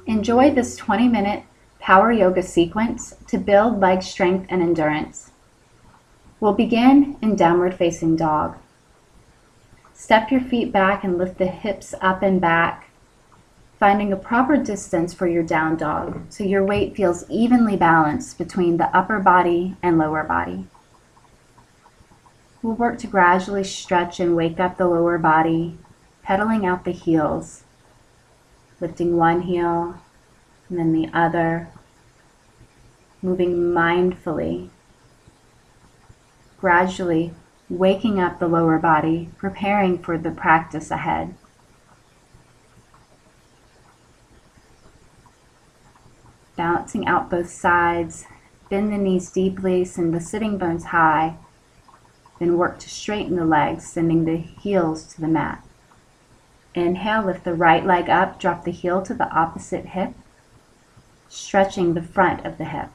Enjoy this 20-minute power yoga sequence to build leg strength and endurance. We'll begin in downward facing dog. Step your feet back and lift the hips up and back, finding a proper distance for your down dog so your weight feels evenly balanced between the upper body and lower body. We'll work to gradually stretch and wake up the lower body, pedaling out the heels, lifting one heel and then the other, moving mindfully, gradually waking up the lower body, preparing for the practice ahead. Balancing out both sides, bend the knees deeply, send the sitting bones high, then work to straighten the legs, sending the heels to the mat. Inhale, lift the right leg up, drop the heel to the opposite hip, stretching the front of the hip.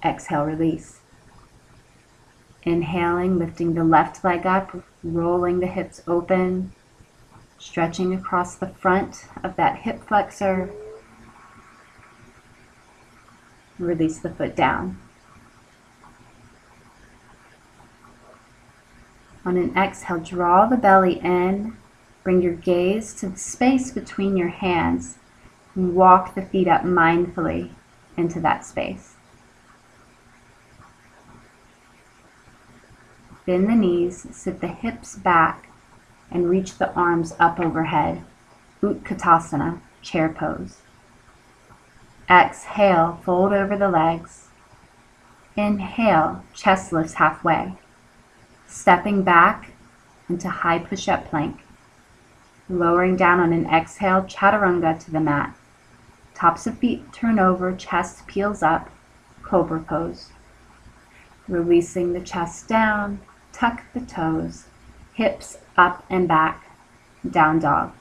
Exhale, release. Inhaling, lifting the left leg up, rolling the hips open, stretching across the front of that hip flexor. Release the foot down. On an exhale, draw the belly in, bring your gaze to the space between your hands, and walk the feet up mindfully into that space. Bend the knees, sit the hips back, and reach the arms up overhead. Utkatasana, chair pose. Exhale, fold over the legs. Inhale, chest lifts halfway. Stepping back into high push-up plank. Lowering down on an exhale, chaturanga to the mat. Tops of feet turn over, chest peels up, cobra pose. Releasing the chest down, tuck the toes, hips up and back, down dog.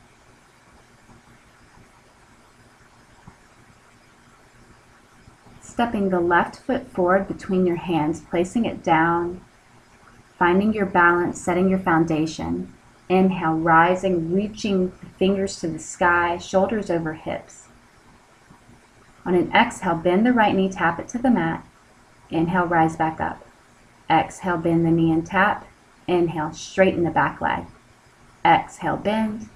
Stepping the left foot forward between your hands, placing it down, finding your balance, setting your foundation. Inhale, rising, reaching the fingers to the sky, shoulders over hips. On an exhale, bend the right knee, tap it to the mat. Inhale, rise back up. Exhale, bend the knee and tap. Inhale, straighten the back leg. Exhale, bend.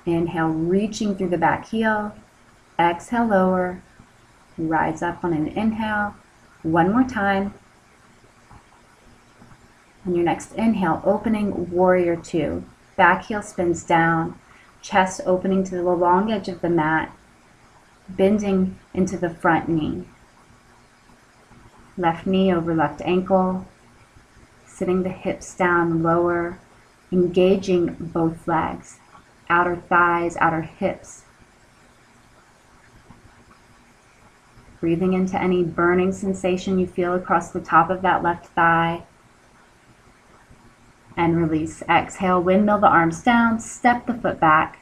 Inhale, reaching through the back heel. Exhale, lower. Rise up on an inhale. One more time. On your next inhale, opening warrior two. Back heel spins down, chest opening to the long edge of the mat, bending into the front knee. Left knee over left ankle, sitting the hips down lower, engaging both legs, outer thighs, outer hips. Breathing into any burning sensation you feel across the top of that left thigh. And release. Exhale, windmill the arms down, step the foot back,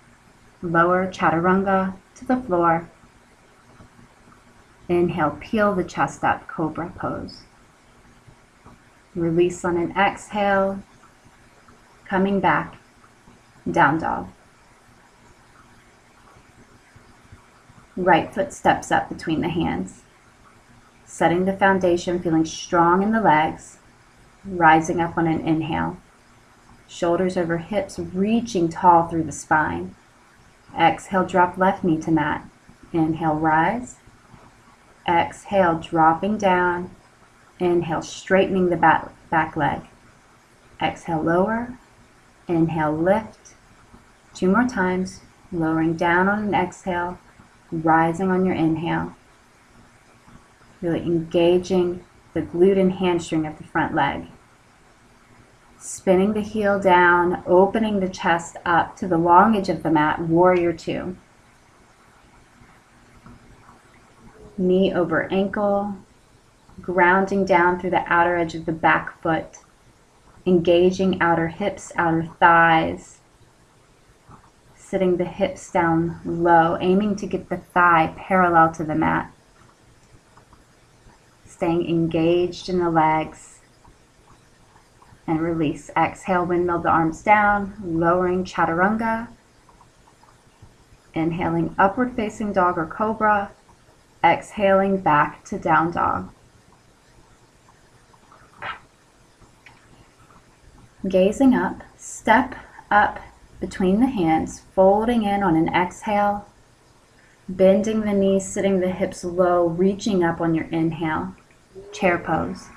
lower chaturanga to the floor. Inhale, peel the chest up, cobra pose. Release on an exhale, coming back, down dog. Right foot steps up between the hands, setting the foundation, feeling strong in the legs, rising up on an inhale. Shoulders over hips, reaching tall through the spine. Exhale, drop left knee to mat. Inhale, rise. Exhale, dropping down. Inhale, straightening the back leg. Exhale, lower. Inhale, lift. Two more times. Lowering down on an exhale, rising on your inhale. Really engaging the glute and hamstring of the front leg. Spinning the heel down, opening the chest up to the long edge of the mat, warrior two. Knee over ankle, grounding down through the outer edge of the back foot, engaging outer hips, outer thighs, sitting the hips down low, aiming to get the thigh parallel to the mat. Staying engaged in the legs. And release. Exhale, windmill the arms down, lowering chaturanga. Inhaling upward facing dog or cobra. Exhaling back to down dog. Gazing up, step up between the hands, folding in on an exhale, bending the knees, sitting the hips low, reaching up on your inhale, chair pose.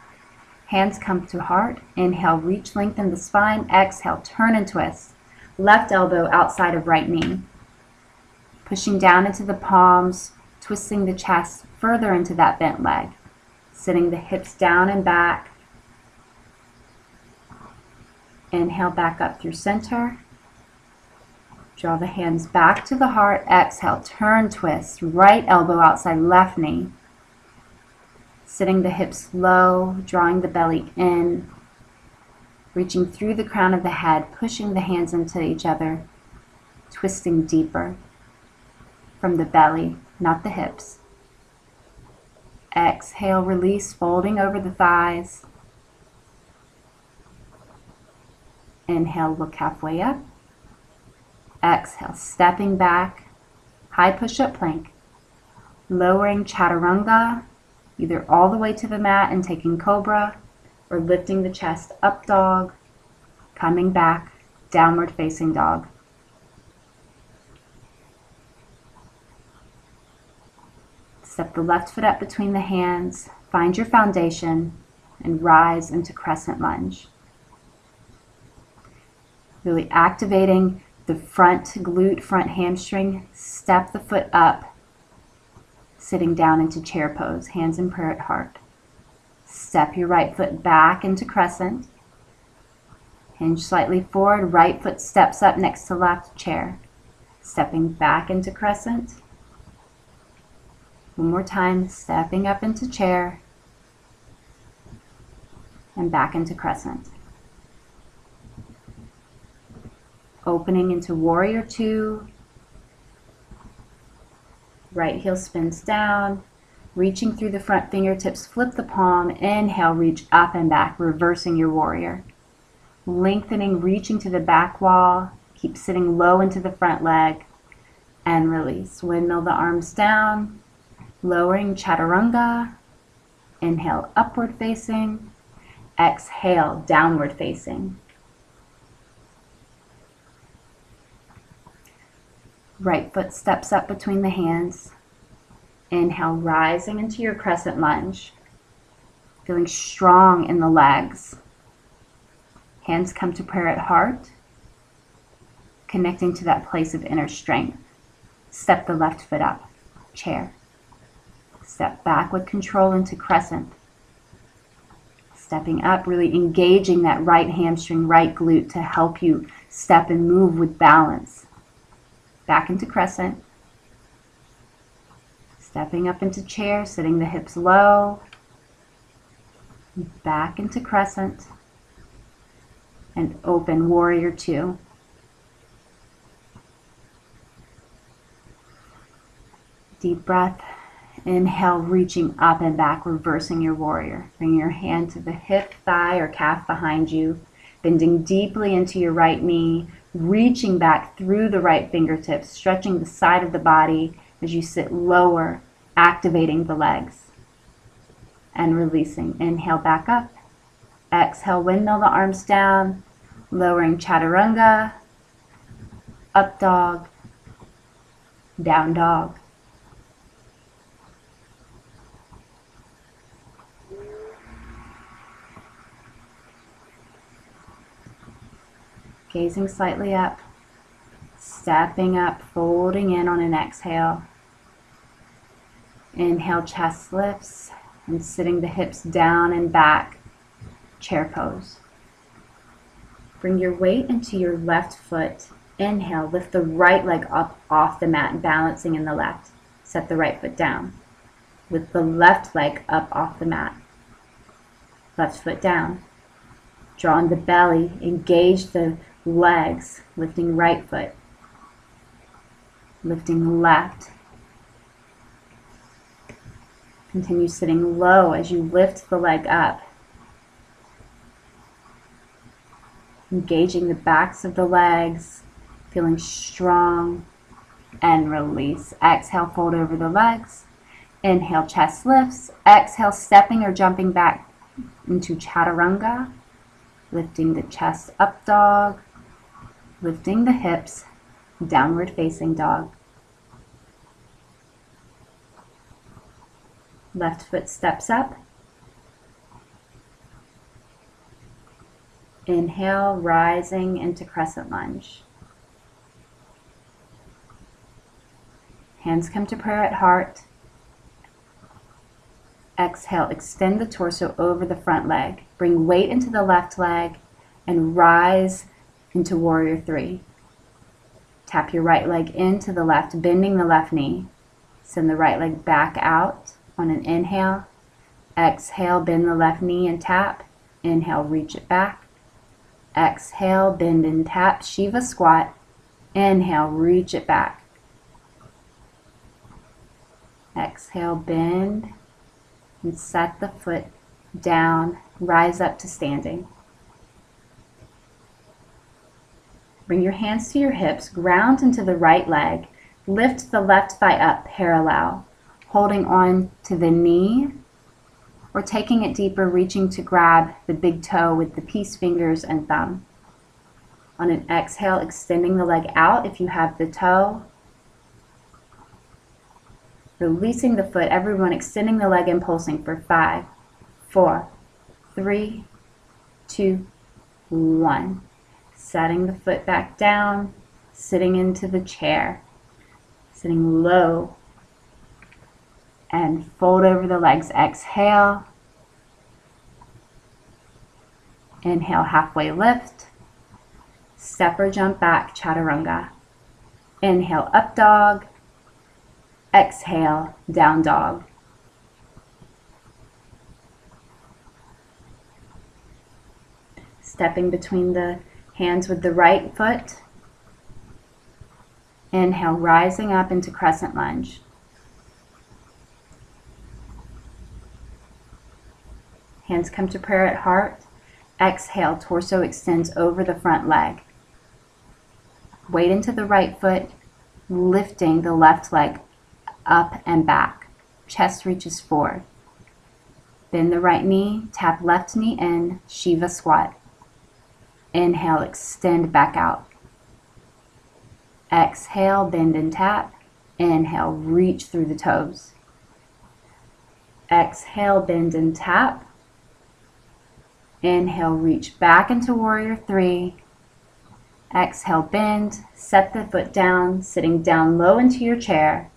Hands come to heart, inhale, reach, lengthen the spine, exhale, turn and twist. Left elbow outside of right knee. Pushing down into the palms, twisting the chest further into that bent leg. Sitting the hips down and back. Inhale back up through center. Draw the hands back to the heart. Exhale, turn, twist. Right elbow outside left knee. Sitting the hips low, drawing the belly in. Reaching through the crown of the head, pushing the hands into each other. Twisting deeper from the belly, not the hips. Exhale, release, folding over the thighs. Inhale, look halfway up. Exhale, stepping back, high push-up plank. Lowering chaturanga, either all the way to the mat and taking cobra, or lifting the chest up dog, coming back, downward facing dog. Step the left foot up between the hands, find your foundation, and rise into crescent lunge. Really activating the front glute, front hamstring. Step the foot up, sitting down into chair pose, hands in prayer at heart. Step your right foot back into crescent. Hinge slightly forward, right foot steps up next to left, chair. Stepping back into crescent. One more time, stepping up into chair. And back into crescent. Opening into warrior two. Right heel spins down. Reaching through the front fingertips, flip the palm. Inhale, reach up and back, reversing your warrior. Lengthening, reaching to the back wall. Keep sitting low into the front leg. And release. Windmill the arms down. Lowering chaturanga. Inhale, upward facing. Exhale, downward facing. Right foot steps up between the hands. Inhale, rising into your crescent lunge. Feeling strong in the legs. Hands come to prayer at heart. Connecting to that place of inner strength. Step the left foot up. Chair. Step back with control into crescent. Stepping up, really engaging that right hamstring, right glute to help you step and move with balance. Back into crescent. Stepping up into chair, sitting the hips low. Back into crescent. And open warrior two. Deep breath. Inhale, reaching up and back, reversing your warrior. Bring your hand to the hip, thigh, or calf behind you. Bending deeply into your right knee. Reaching back through the right fingertips, stretching the side of the body as you sit lower, activating the legs. And releasing. Inhale, back up. Exhale, windmill the arms down. Lowering chaturanga. Up dog. Down dog. Gazing slightly up, stepping up, folding in on an exhale. Inhale, chest lifts, and sitting the hips down and back, chair pose. Bring your weight into your left foot. Inhale, lift the right leg up off the mat, balancing in the left. Set the right foot down. Lift the left leg up off the mat. Left foot down. Draw in the belly, engage the legs, lifting right foot, lifting left. Continue sitting low as you lift the leg up. Engaging the backs of the legs, feeling strong. and release. Exhale, fold over the legs. Inhale, chest lifts. Exhale, stepping or jumping back into chaturanga. Lifting the chest, up dog. Lifting the hips, downward facing dog. Left foot steps up. Inhale, rising into crescent lunge. Hands come to prayer at heart. Exhale, extend the torso over the front leg. Bring weight into the left leg and rise into warrior three. Tap your right leg into the left, bending the left knee. Send the right leg back out on an inhale. Exhale, bend the left knee and tap. Inhale, reach it back. Exhale, bend and tap, Shiva squat. Inhale, reach it back. Exhale, bend and set the foot down, rise up to standing. Bring your hands to your hips, ground into the right leg, lift the left thigh up parallel, holding on to the knee or taking it deeper, reaching to grab the big toe with the peace fingers and thumb. On an exhale, extending the leg out if you have the toe. Releasing the foot, everyone extending the leg and pulsing for 5, 4, 3, 2, 1. Setting the foot back down, sitting into the chair, sitting low, and fold over the legs. Exhale. Inhale, halfway lift. Step or jump back, chaturanga. Inhale, up dog. Exhale, down dog. Stepping between the hands with the right foot. Inhale, rising up into crescent lunge. Hands come to prayer at heart. Exhale, torso extends over the front leg. Weight into the right foot, lifting the left leg up and back. Chest reaches forward. Bend the right knee, tap left knee in, Shiva squat. Inhale, extend back out. Exhale, bend and tap. Inhale, reach through the toes. Exhale, bend and tap. Inhale, reach back into warrior three. Exhale, bend, set the foot down, sitting down low into your chair.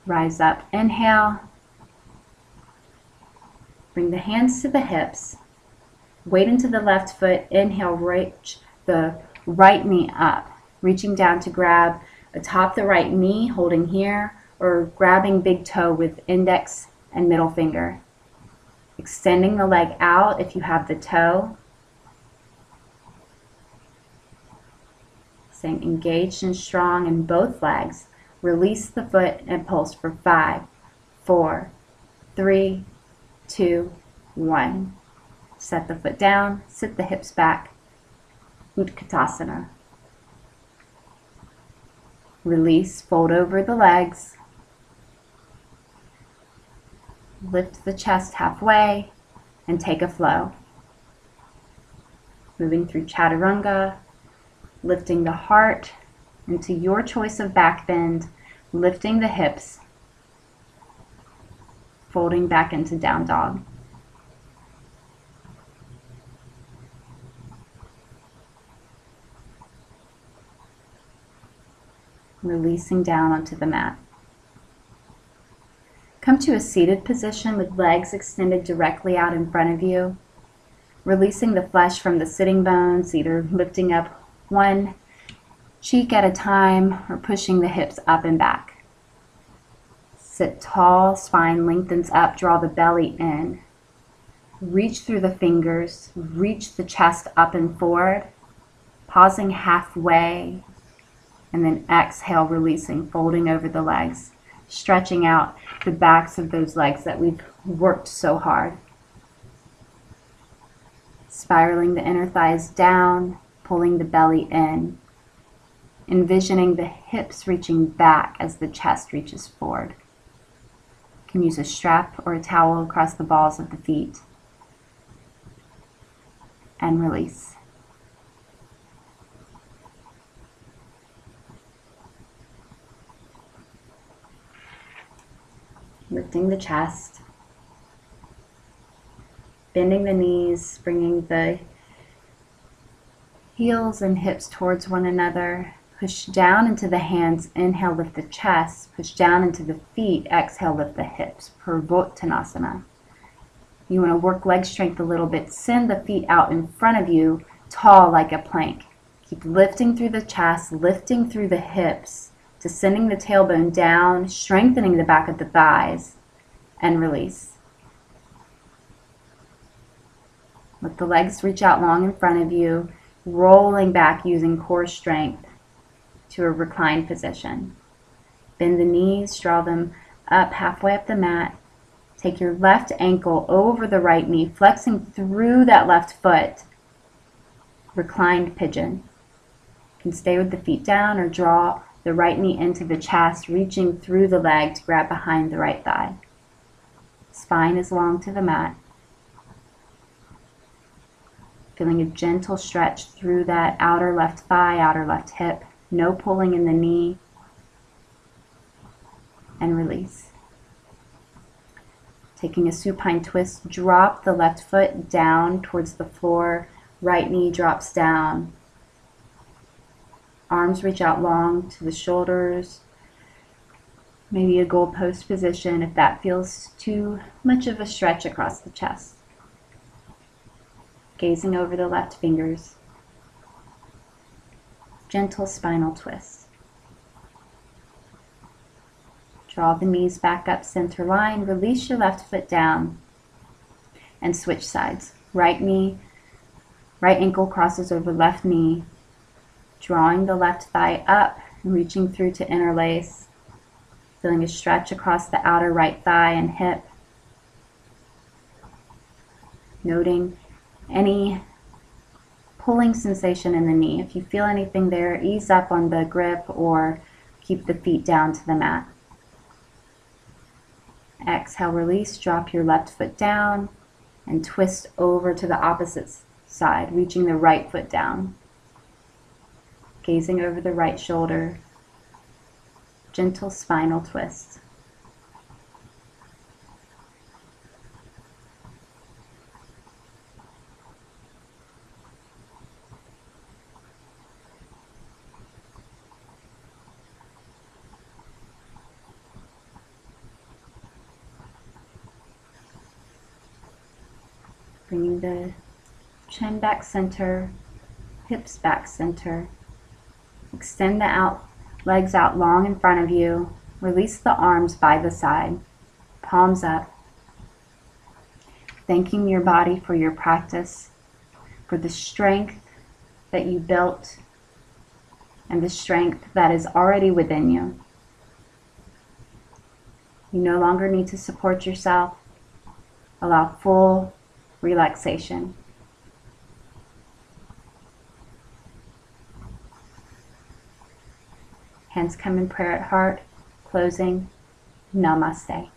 Rise up, inhale. Bring the hands to the hips. Weight into the left foot. Inhale, reach the right knee up. Reaching down to grab atop the right knee, holding here, or grabbing big toe with index and middle finger. Extending the leg out if you have the toe. Staying engaged and strong in both legs. Release the foot and pulse for 5, 4, 3, 2, 1. Set the foot down, sit the hips back. Utkatasana. Release, fold over the legs. Lift the chest halfway and take a flow. Moving through chaturanga, lifting the heart into your choice of back bend, lifting the hips, folding back into down dog. Releasing down onto the mat. Come to a seated position with legs extended directly out in front of you, releasing the flesh from the sitting bones, either lifting up one cheek at a time or pushing the hips up and back. Sit tall, spine lengthens up, draw the belly in. Reach through the fingers, reach the chest up and forward, pausing halfway, and then exhale, releasing, folding over the legs, stretching out the backs of those legs that we've worked so hard. Spiraling the inner thighs down, pulling the belly in. envisioning the hips reaching back as the chest reaches forward. You can use a strap or a towel across the balls of the feet. And release. Lifting the chest. Bending the knees, bringing the heels and hips towards one another. Push down into the hands. Inhale, lift the chest. Push down into the feet. Exhale, lift the hips. Purvottanasana. You want to work leg strength a little bit. Send the feet out in front of you, tall like a plank. Keep lifting through the chest, lifting through the hips, to sending the tailbone down, strengthening the back of the thighs, and release. Let the legs reach out long in front of you, rolling back using core strength to a reclined position. Bend the knees, draw them up halfway up the mat. Take your left ankle over the right knee, flexing through that left foot. Reclined pigeon. You can stay with the feet down or draw the right knee into the chest, reaching through the leg to grab behind the right thigh. Spine is long to the mat. Feeling a gentle stretch through that outer left thigh, outer left hip. No pulling in the knee. And release. Taking a supine twist, drop the left foot down towards the floor. Right knee drops down. Arms reach out long to the shoulders. Maybe a goalpost position if that feels too much of a stretch across the chest. Gazing over the left fingers. Gentle spinal twist. Draw the knees back up center line. Release your left foot down. And switch sides. Right ankle crosses over left knee. Drawing the left thigh up and reaching through to interlace. Feeling a stretch across the outer right thigh and hip. Noting any pulling sensation in the knee. If you feel anything there, ease up on the grip or keep the feet down to the mat. Exhale, release, drop your left foot down and twist over to the opposite side, reaching the right foot down. Gazing over the right shoulder. Gentle spinal twist. Bringing the chin back center, hips back center. Extend the legs out long in front of you. Release the arms by the side, palms up. Thanking your body for your practice, for the strength that you built and the strength that is already within you. You no longer need to support yourself. Allow full relaxation. Hands come in prayer at heart, closing. Namaste.